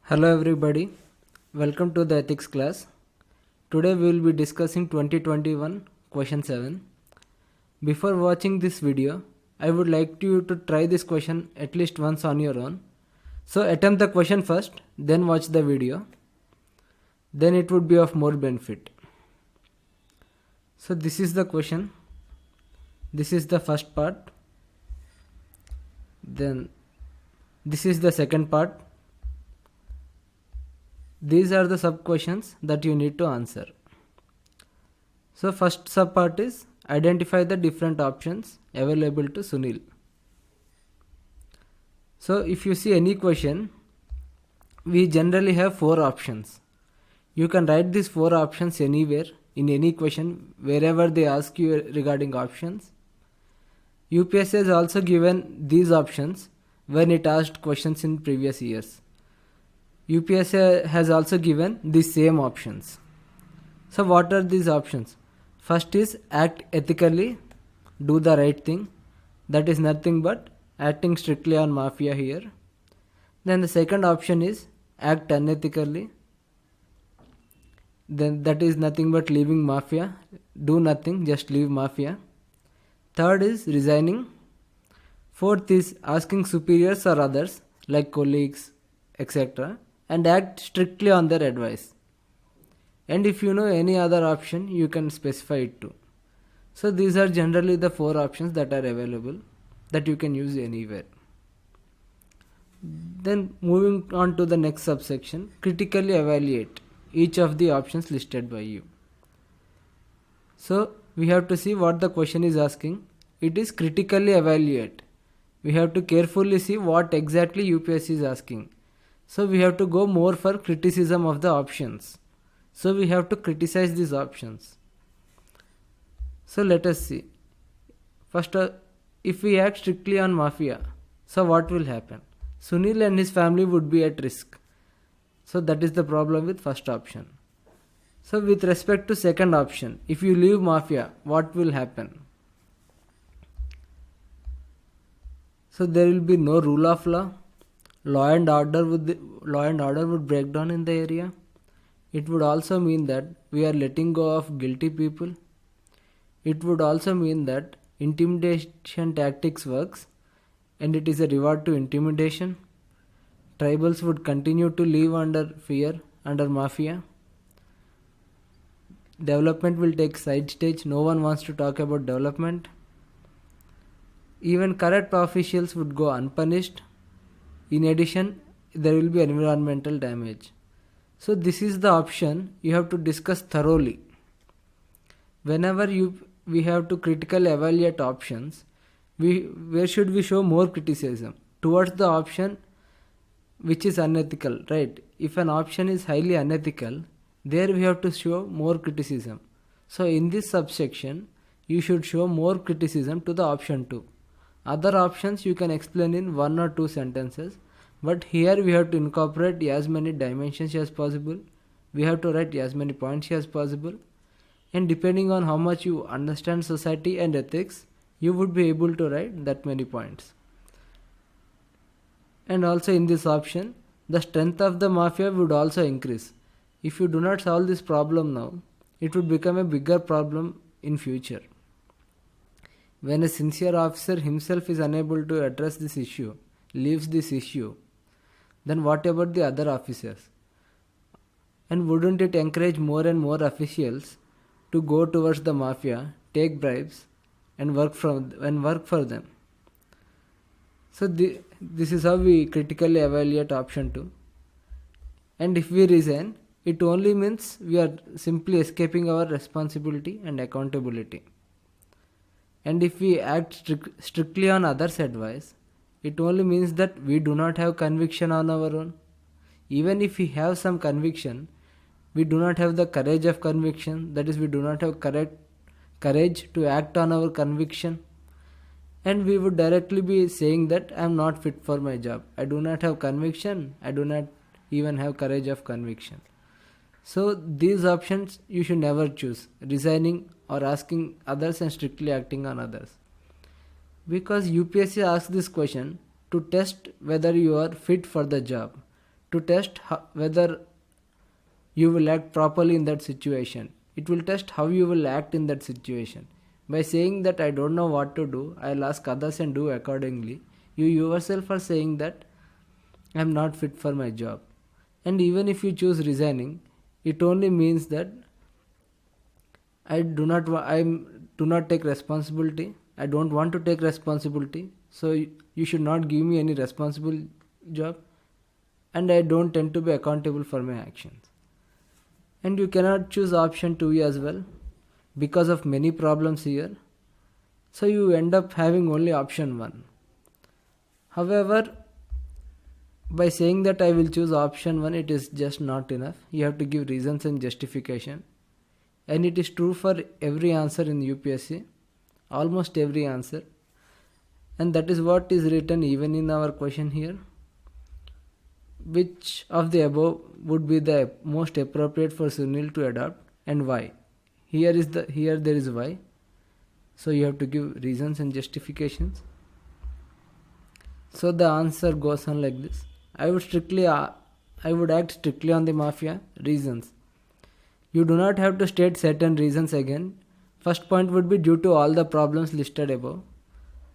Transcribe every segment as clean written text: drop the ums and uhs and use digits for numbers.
Hello everybody, welcome to the ethics class. Today we will be discussing 2021 question 7. Before watching this video, I would like you to try this question at least once on your own. So attempt the question first, then watch the video. Then it would be of more benefit. So this is the question. This is the first part. Then this is the second part. These are the sub questions that you need to answer. So first sub part is identify the different options available to Sunil. So if you see any question, we generally have 4 options. You can write these 4 options anywhere in any question wherever they ask you regarding options. UPSC has also given these options when it asked questions in previous years. UPSC has also given the same options. So what are these options? First is act ethically, do the right thing. That is nothing but acting strictly on mafia here. Then the second option is act unethically. Then that is nothing but leaving mafia. Do nothing, just leave mafia. Third is resigning. Fourth is asking superiors or others like colleagues, etc. and act strictly on their advice. And if you know any other option, you can specify it too. So these are generally the 4 options that are available that you can use anywhere. Then moving on to the next subsection, critically evaluate each of the options listed by you. So we have to see what the question is asking. It is critically evaluate. We have to carefully see what exactly UPSC is asking. So we have to go more for criticism of the options. So we have to criticize these options. So let us see. First, if we act strictly on mafia, so what will happen? Sunil and his family would be at risk. So that is the problem with first option. So with respect to second option, if you leave mafia, what will happen? So there will be no rule of law. Law and order would break down in the area. It would also mean that we are letting go of guilty people. It would also mean that intimidation tactics works and it is a reward to intimidation. Tribals would continue to live under fear, under mafia. Development will take side stage. No one wants to talk about development. Even corrupt officials would go unpunished. In addition, there will be environmental damage. So this is the option you have to discuss thoroughly. Whenever we have to critically evaluate options, where should we show more criticism? Towards the option which is unethical, right? If an option is highly unethical, there we have to show more criticism. So in this subsection, you should show more criticism to the option 2. Other options you can explain in 1 or 2 sentences, but here we have to incorporate as many dimensions as possible. We have to write as many points as possible, and depending on how much you understand society and ethics, you would be able to write that many points. And also in this option, the strength of the mafia would also increase. If you do not solve this problem now, it would become a bigger problem in future. When a sincere officer himself is unable to address this issue, leaves this issue, then what about the other officers? And wouldn't it encourage more and more officials to go towards the mafia, take bribes, and work for them? So this is how we critically evaluate option 2. And if we resign, it only means we are simply escaping our responsibility and accountability. And if we act strictly on others' advice, it only means that we do not have conviction on our own. Even if we have some conviction, we do not have the courage of conviction. That is, we do not have courage to act on our conviction. And we would directly be saying that I am not fit for my job. I do not have conviction. I do not even have courage of conviction. So these options you should never choose. Resigning or asking others and strictly acting on others. Because UPSC asks this question to test whether you are fit for the job, to test whether you will act properly in that situation. It will test how you will act in that situation. By saying that I don't know what to do, I'll ask others and do accordingly, you yourself are saying that I'm not fit for my job. And even if you choose resigning, it only means that I do not take responsibility. I don't want to take responsibility. So you should not give me any responsible job, and I don't tend to be accountable for my actions. And you cannot choose option 2 as well because of many problems here. So you end up having only option 1. However, by saying that I will choose option 1, it is just not enough. You have to give reasons and justification. And it is true for every answer in UPSC, almost every answer. And that is what is written even in our question here. Which of the above would be the most appropriate for Sunil to adopt, and why? Here there is why. So you have to give reasons and justifications. So the answer goes on like this. I would act strictly on the mafia. Reasons. You do not have to state certain reasons again. First point would be due to all the problems listed above.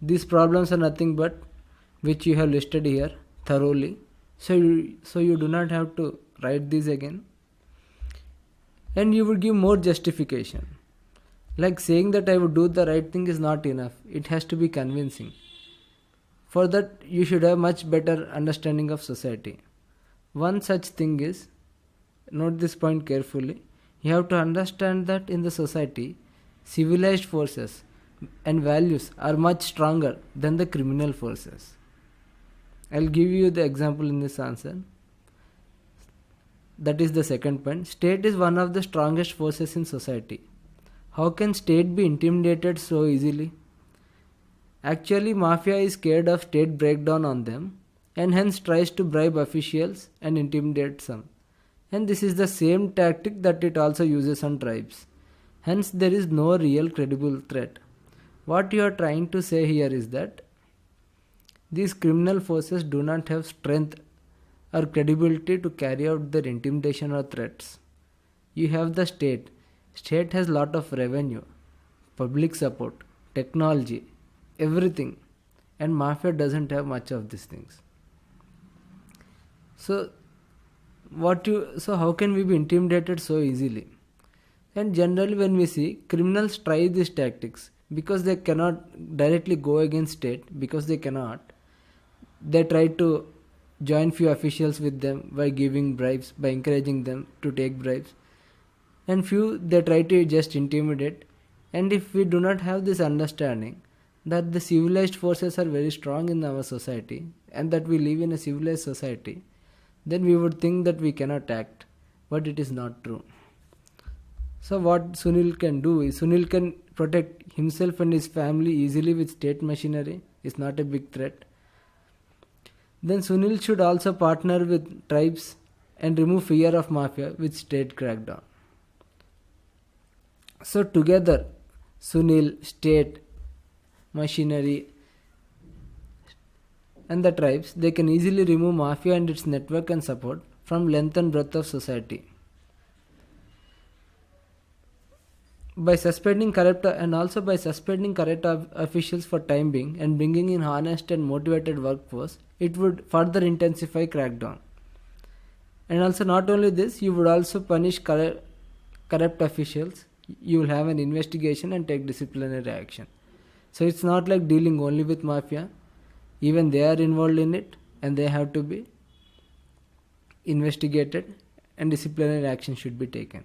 These problems are nothing but which you have listed here thoroughly. So you do not have to write these again. And you would give more justification. Like saying that I would do the right thing is not enough. It has to be convincing. For that, you should have much better understanding of society. One such thing is, note this point carefully, you have to understand that in the society, civilized forces and values are much stronger than the criminal forces. I'll give you the example in this answer. That is the second point. State is one of the strongest forces in society. How can state be intimidated so easily? Actually, mafia is scared of state breakdown on them and hence tries to bribe officials and intimidate some. And this is the same tactic that it also uses on tribes. Hence, there is no real credible threat. What you are trying to say here is that these criminal forces do not have strength or credibility to carry out their intimidation or threats. You have the state. State has lot of revenue, public support, technology, everything, and mafia doesn't have much of these things. So how can we be intimidated so easily? And generally when we see criminals try these tactics because they cannot directly go against state, because they try to join few officials with them by giving bribes, by encouraging them to take bribes, and few they try to just intimidate. And if we do not have this understanding that the civilized forces are very strong in our society and that we live in a civilized society, then we would think that we cannot act, but it is not true. So what Sunil can do is, Sunil can protect himself and his family easily with state machinery. It's not a big threat. Then Sunil should also partner with tribes and remove fear of mafia with state crackdown. So together, Sunil, state, machinery and the tribes, they can easily remove mafia and its network and support from length and breadth of society. By suspending corrupt officials for time being and bringing in honest and motivated workforce, it would further intensify crackdown. And also not only this, you would also punish corrupt officials. You will have an investigation and take disciplinary action. So it's not like dealing only with mafia. Even they are involved in it and they have to be investigated and disciplinary action should be taken.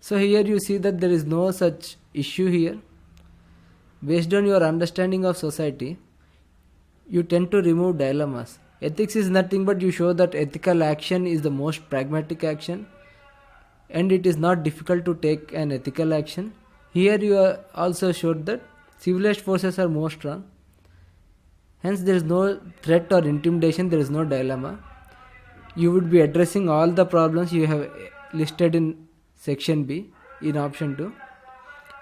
So here you see that there is no such issue here. Based on your understanding of society, you tend to remove dilemmas. Ethics is nothing but you show that ethical action is the most pragmatic action and it is not difficult to take an ethical action. Here you also showed that civilized forces are more strong. Hence there is no threat or intimidation, there is no dilemma. You would be addressing all the problems you have listed in section B in option 2.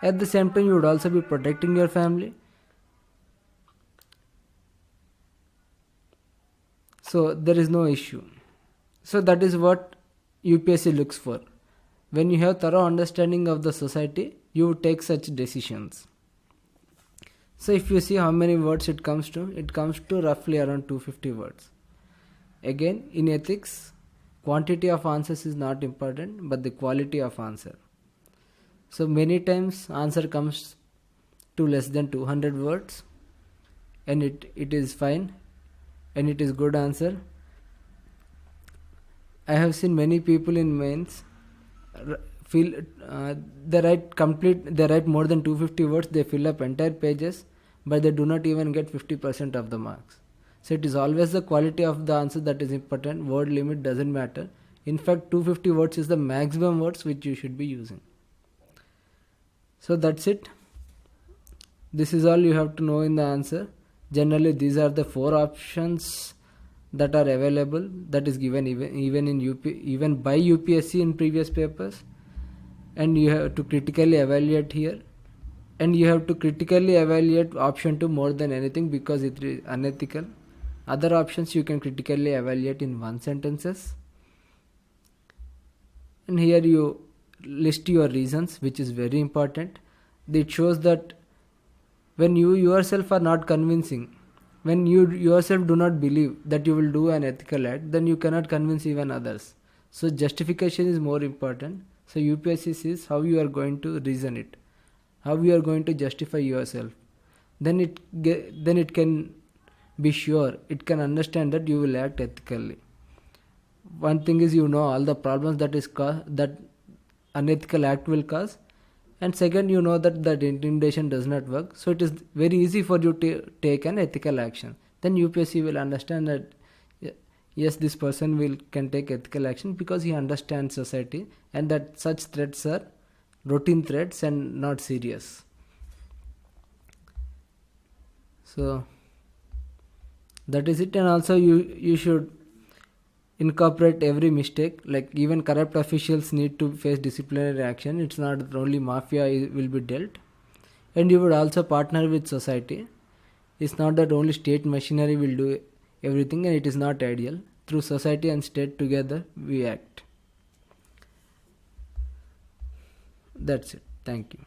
At the same time, you would also be protecting your family. So there is no issue. So that is what UPSC looks for. When you have thorough understanding of the society, you take such decisions. So if you see how many words it comes to roughly around 250 words. Again, in ethics, quantity of answers is not important, but the quality of answer. So many times answer comes to less than 200 words, and it is fine, and it is good answer. I have seen many people in mains feel they write more than 250 words, they fill up entire pages, but they do not even get 50% of the marks. So it is always the quality of the answer that is important. Word limit doesn't matter. In fact, 250 words is the maximum words which you should be using. So that's it. This is all you have to know in the answer. Generally, these are the 4 options that are available, that is given even by UPSC in previous papers, and you have to critically evaluate here, and you have to critically evaluate option 2 more than anything because it is unethical. Other options you can critically evaluate in 1 sentences, and here you list your reasons, which is very important. It shows that when you yourself are not convincing, when you yourself do not believe that you will do an ethical act, then you cannot convince even others. So justification is more important. So UPSC sees how you are going to reason it, how you are going to justify yourself. Then it can be sure, it can understand that you will act ethically. One thing is, you know all the problems that unethical act will cause, and second, you know that intimidation does not work, so it is very easy for you to take an ethical action. Then UPSC will understand that yes, this person can take ethical action because he understands society, and that such threats are routine threats and not serious. So that is it. And also you should incorporate every mistake, like even corrupt officials need to face disciplinary action. It's not that only mafia will be dealt. And you would also partner with society. It's not that only state machinery will do everything, and it is not ideal. Through society and state together we act. That's it. Thank you.